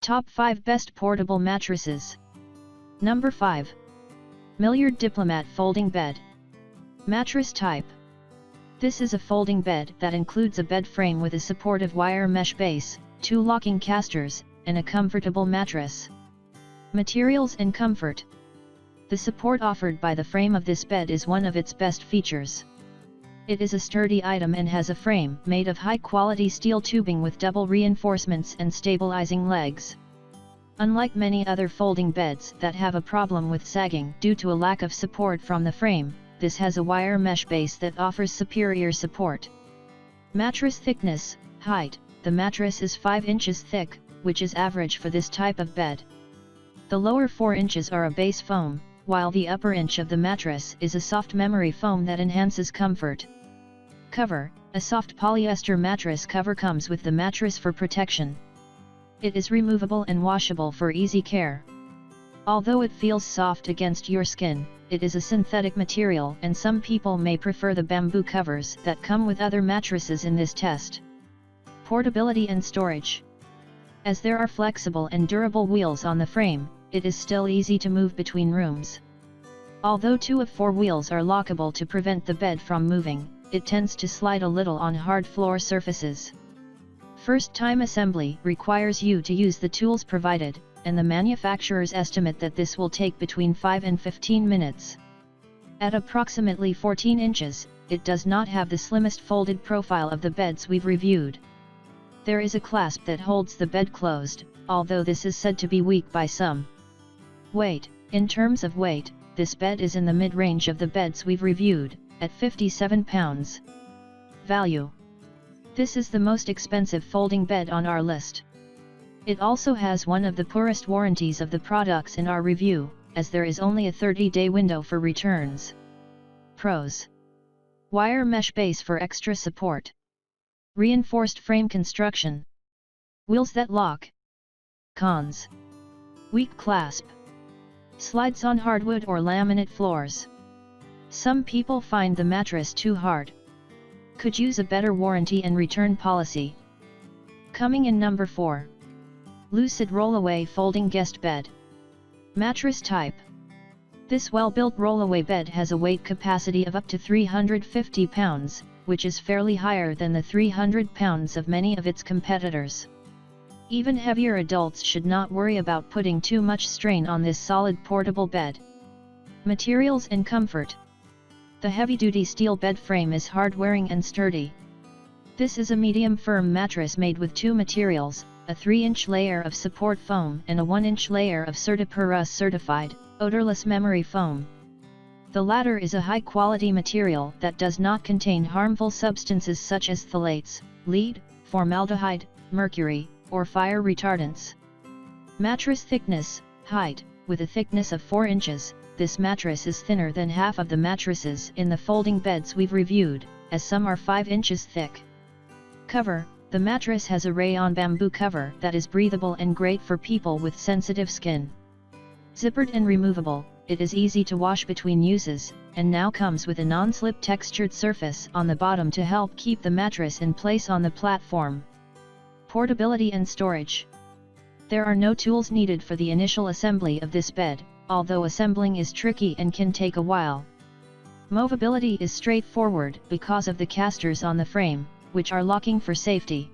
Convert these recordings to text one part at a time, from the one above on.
Top 5 Best Portable Mattresses. Number 5. Milliard Diplomat Folding Bed. Mattress type. This is a folding bed that includes a bed frame with a supportive wire mesh base, 2 locking casters, and a comfortable mattress. Materials and comfort. The support offered by the frame of this bed is one of its best features. It is a sturdy item and has a frame made of high-quality steel tubing with double reinforcements and stabilizing legs. Unlike many other folding beds that have a problem with sagging due to a lack of support from the frame, this has a wire mesh base that offers superior support. Mattress thickness, height. The mattress is 5 inches thick, which is average for this type of bed. The lower 4 inches are a base foam, while the upper inch of the mattress is a soft memory foam that enhances comfort. Cover. A soft polyester mattress cover comes with the mattress for protection. It is removable and washable for easy care. Although it feels soft against your skin, it is a synthetic material and some people may prefer the bamboo covers that come with other mattresses in this test. Portability and storage. As there are flexible and durable wheels on the frame, it is still easy to move between rooms. Although 2 of 4 wheels are lockable to prevent the bed from moving, it tends to slide a little on hard floor surfaces. First-time assembly requires you to use the tools provided, and the manufacturers estimate that this will take between 5 and 15 minutes. At approximately 14 inches, it does not have the slimmest folded profile of the beds we've reviewed. There is a clasp that holds the bed closed, although this is said to be weak by some. Weight. In terms of weight, this bed is in the mid-range of the beds we've reviewed, at 57 pounds. Value. This is the most expensive folding bed on our list. It also has one of the poorest warranties of the products in our review, as there is only a 30-day window for returns. Pros. Wire mesh base for extra support. Reinforced frame construction. Wheels that lock. Cons. Weak clasp. Slides on hardwood or laminate floors. Some people find the mattress too hard. Could use a better warranty and return policy. Coming in number 4. LUCID Rollaway Folding Guest Bed. Mattress type. This well-built rollaway bed has a weight capacity of up to 350 pounds, which is fairly higher than the 300 pounds of many of its competitors. Even heavier adults should not worry about putting too much strain on this solid portable bed. Materials and comfort. The heavy-duty steel bed frame is hard-wearing and sturdy. This is a medium-firm mattress made with 2 materials, a 3-inch layer of support foam and a 1-inch layer of CertiPUR certified, odorless memory foam. The latter is a high-quality material that does not contain harmful substances such as phthalates, lead, formaldehyde, mercury, or fire retardants. Mattress thickness, height. With a thickness of 4 inches, this mattress is thinner than half of the mattresses in the folding beds we've reviewed, as some are 5 inches thick. Cover. The mattress has a rayon bamboo cover that is breathable and great for people with sensitive skin. Zippered and removable, it is easy to wash between uses, and now comes with a non-slip textured surface on the bottom to help keep the mattress in place on the platform. Portability and storage. There are no tools needed for the initial assembly of this bed, although assembling is tricky and can take a while. Movability is straightforward because of the casters on the frame, which are locking for safety.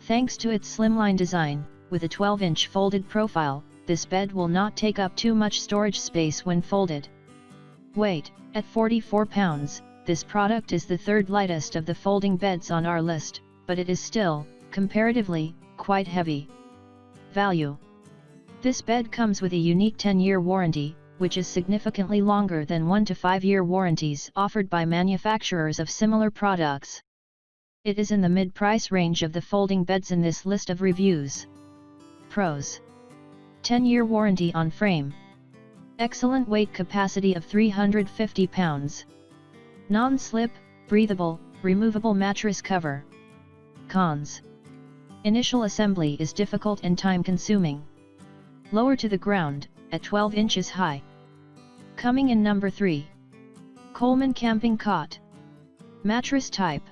Thanks to its slimline design, with a 12-inch folded profile, this bed will not take up too much storage space when folded. Weight. At 44 pounds, this product is the 3rd lightest of the folding beds on our list, but it is still, comparatively, quite heavy. Value. This bed comes with a unique 10-year warranty, which is significantly longer than 1 to 5-year warranties offered by manufacturers of similar products. It is in the mid-price range of the folding beds in this list of reviews. Pros. 10-year warranty on frame. Excellent weight capacity of 350 pounds. Non-slip, breathable, removable mattress cover. Cons. Initial assembly is difficult and time-consuming. Lower to the ground, at 12 inches high. Coming in number 3. Coleman Camping Cot. Mattress type.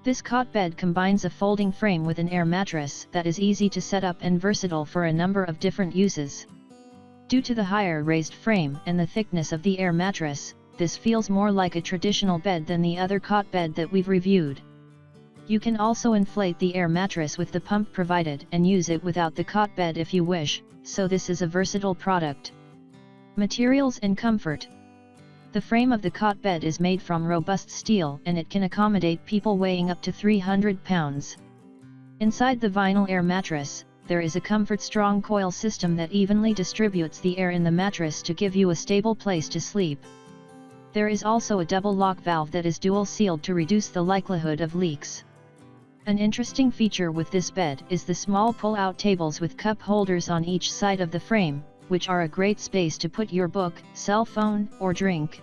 This cot bed combines a folding frame with an air mattress that is easy to set up and versatile for a number of different uses. Due to the higher raised frame and the thickness of the air mattress, this feels more like a traditional bed than the other cot bed that we've reviewed. You can also inflate the air mattress with the pump provided and use it without the cot bed if you wish, so this is a versatile product. Materials and comfort. The frame of the cot bed is made from robust steel and it can accommodate people weighing up to 300 pounds. Inside the vinyl air mattress, there is a comfort-strong coil system that evenly distributes the air in the mattress to give you a stable place to sleep. There is also a double lock valve that is dual-sealed to reduce the likelihood of leaks. An interesting feature with this bed is the small pull-out tables with cup holders on each side of the frame, which are a great space to put your book, cell phone, or drink.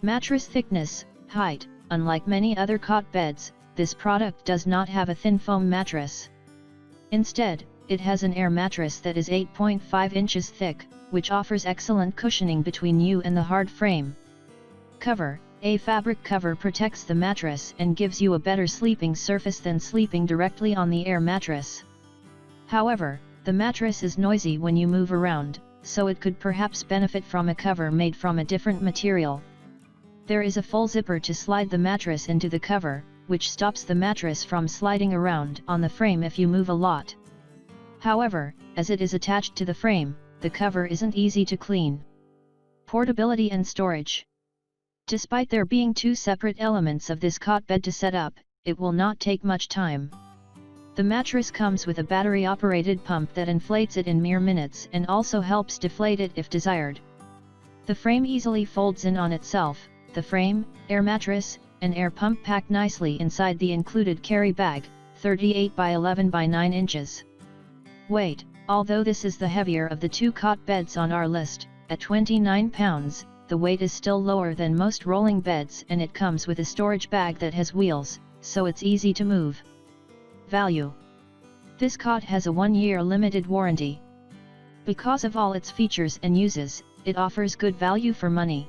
Mattress thickness, height. Unlike many other cot beds, this product does not have a thin foam mattress. Instead, it has an air mattress that is 8.5 inches thick, which offers excellent cushioning between you and the hard frame. Cover. A fabric cover protects the mattress and gives you a better sleeping surface than sleeping directly on the air mattress. However, the mattress is noisy when you move around, so it could perhaps benefit from a cover made from a different material. There is a full zipper to slide the mattress into the cover, which stops the mattress from sliding around on the frame if you move a lot. However, as it is attached to the frame, the cover isn't easy to clean. Portability and storage. Despite there being two separate elements of this cot bed to set up, it will not take much time. The mattress comes with a battery-operated pump that inflates it in mere minutes and also helps deflate it if desired. The frame easily folds in on itself. The frame, air mattress, and air pump pack nicely inside the included carry bag, 38 by 11 by 9 inches. Weight. Although this is the heavier of the two cot beds on our list, at 29 pounds, the weight is still lower than most rolling beds and it comes with a storage bag that has wheels, so it's easy to move. Value. This cot has a 1-year limited warranty. Because of all its features and uses, it offers good value for money.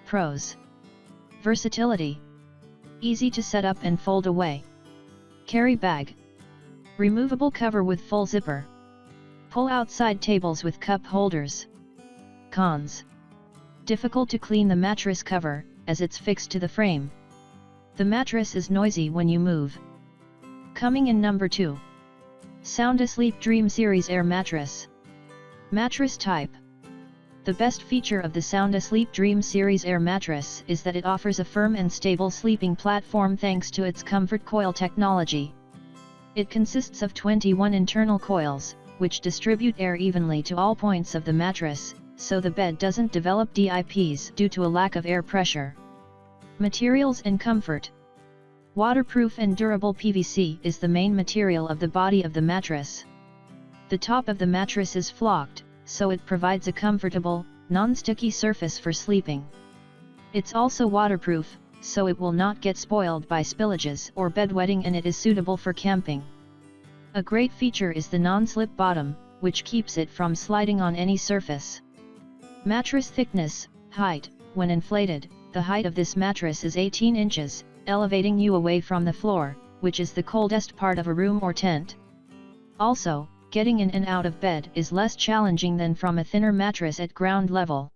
Pros. Versatility. Easy to set up and fold away. Carry bag. Removable cover with full zipper. Pull-out side tables with cup holders. Cons. Difficult to clean the mattress cover, as it's fixed to the frame. The mattress is noisy when you move. Coming in number 2. SoundAsleep DreamSeries Air Mattress. Mattress type. The best feature of the SoundAsleep DreamSeries Air Mattress is that it offers a firm and stable sleeping platform thanks to its comfort coil technology. It consists of 21 internal coils, which distribute air evenly to all points of the mattress, so the bed doesn't develop DIPs due to a lack of air pressure. Materials and comfort. Waterproof and durable PVC is the main material of the body of the mattress. The top of the mattress is flocked, so it provides a comfortable, non-sticky surface for sleeping. It's also waterproof, so it will not get spoiled by spillages or bedwetting, and it is suitable for camping. A great feature is the non-slip bottom, which keeps it from sliding on any surface. Mattress thickness, height. When inflated, the height of this mattress is 18 inches, elevating you away from the floor, which is the coldest part of a room or tent. Also, getting in and out of bed is less challenging than from a thinner mattress at ground level.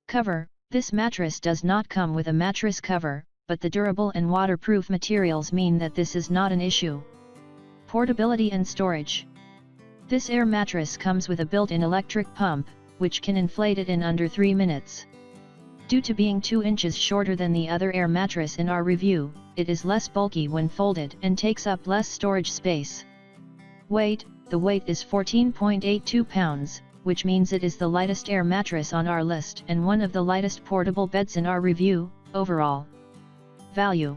Cover. This mattress does not come with a mattress cover, but the durable and waterproof materials mean that this is not an issue. Portability and storage. This air mattress comes with a built-in electric pump, which can inflate it in under 3 minutes. Due to being 2 inches shorter than the other air mattress in our review, it is less bulky when folded and takes up less storage space. Weight. The weight is 14.82 pounds, which means it is the lightest air mattress on our list and one of the lightest portable beds in our review, overall. Value.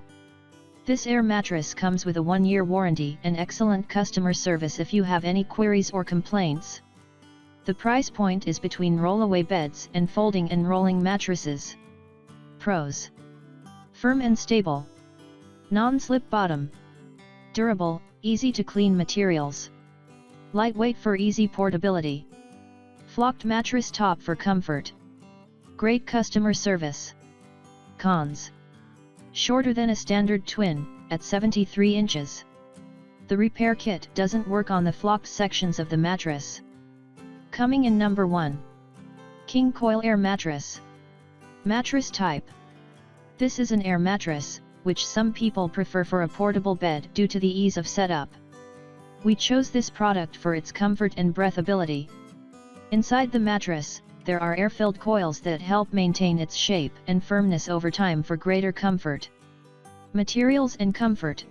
This air mattress comes with a 1-year warranty and excellent customer service if you have any queries or complaints. The price point is between rollaway beds and folding and rolling mattresses. Pros. Firm and stable. Non-slip bottom. Durable, easy to clean materials. Lightweight for easy portability. Flocked mattress top for comfort. Great customer service. Cons. Shorter than a standard twin, at 73 inches. The repair kit doesn't work on the flocked sections of the mattress. Coming in number 1. King Koil Air Mattress. Mattress type. This is an air mattress, which some people prefer for a portable bed due to the ease of setup. We chose this product for its comfort and breathability. Inside the mattress, there are air-filled coils that help maintain its shape and firmness over time for greater comfort. Materials and comfort.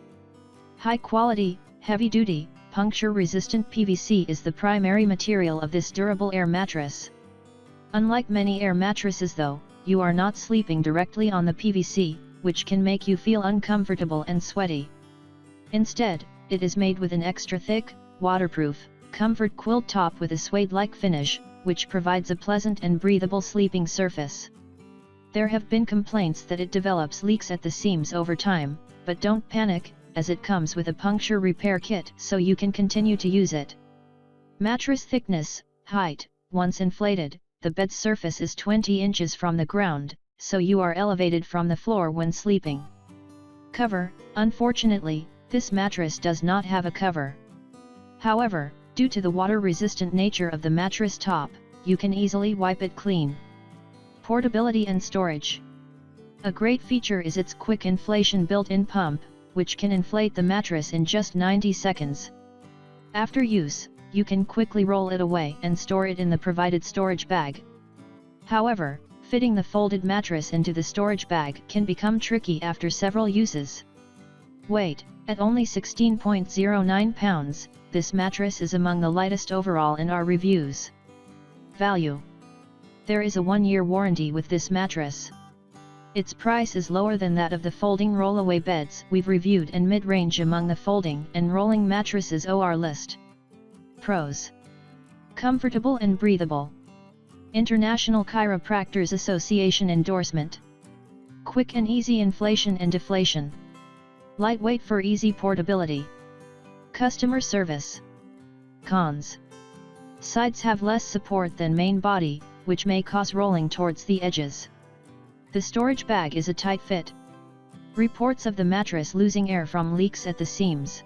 High quality, heavy-duty, puncture-resistant PVC is the primary material of this durable air mattress. Unlike many air mattresses though, you are not sleeping directly on the PVC, which can make you feel uncomfortable and sweaty. Instead, it is made with an extra thick, waterproof, comfort quilt top with a suede-like finish, which provides a pleasant and breathable sleeping surface. There have been complaints that it develops leaks at the seams over time, but don't panic, as it comes with a puncture repair kit so you can continue to use it. Mattress thickness, height. Once inflated, the bed surface is 20 inches from the ground, so you are elevated from the floor when sleeping. Cover. Unfortunately, this mattress does not have a cover. However, due to the water-resistant nature of the mattress top, you can easily wipe it clean. Portability and storage. A great feature is its quick inflation built-in pump, which can inflate the mattress in just 90 seconds. After use, you can quickly roll it away and store it in the provided storage bag. However, fitting the folded mattress into the storage bag can become tricky after several uses. Weight. At only 16.09 pounds, this mattress is among the lightest overall in our reviews. Value. There is a 1-year warranty with this mattress. Its price is lower than that of the folding rollaway beds we've reviewed and mid-range among the folding and rolling mattresses OR list. Pros. Comfortable and breathable. International Chiropractors Association endorsement. Quick and easy inflation and deflation. Lightweight for easy portability. Customer service. Cons. Sides have less support than main body, which may cause rolling towards the edges. The storage bag is a tight fit. Reports of the mattress losing air from leaks at the seams.